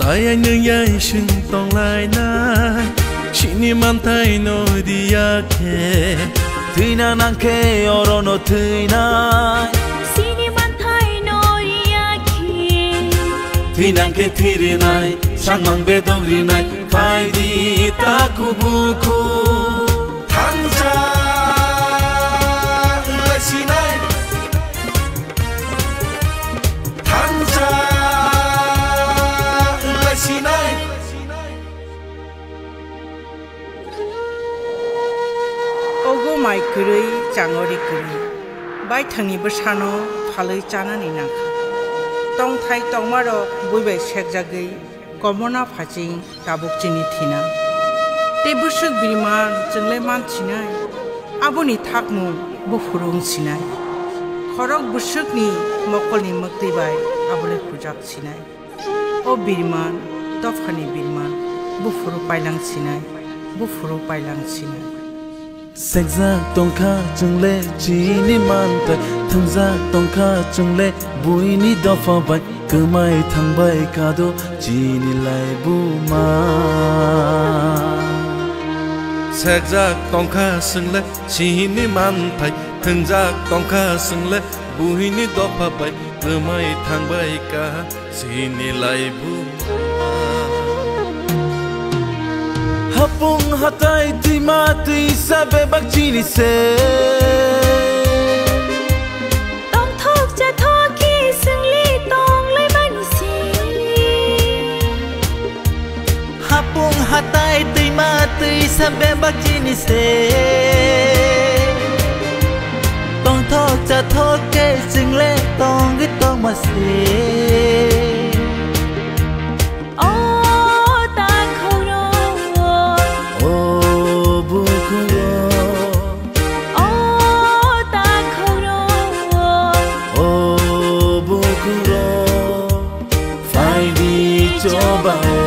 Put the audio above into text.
ai anh nương ai sừng tòng lại nai chỉ niệm man thay nỗi đi khe thui na nang khe oro no thui na chỉ niệm man thay nỗi đi khe thui nang khe thiri nai sang mang be dong ri nai phai đi ta ku bu ku thang cha lại xí nai thang cha lại xí nai ogo mai kurui changori kurui bai thangni bsano phaloi chanani nakha tong thai tongmaro buibai sekjagei komona phaching tabuk chini thina te busuk birman jenglai mancinai aboni thakmu bufurung sinai khorok busukni mokolni mukti bai abole pujak sinai o birman tofkhani birman bufuru pailang sinai bufuru pailang sinai sekza tongkha jungle chini mantai thungza tongkha jungle buini dofa bai kemai thangbai kado chini lai buma sekza tongkha sungle chini mantai thungza tongkha sungle buini dofa bai kemai thangbai ka chini lai buma hapung hatai tima tui sabe bak chini se tong thok cha thok ki singli tong lai mani si hapung hatai tima tui sabe bak chini se tong thok cha thok ke single tong gi tong ma se Bye.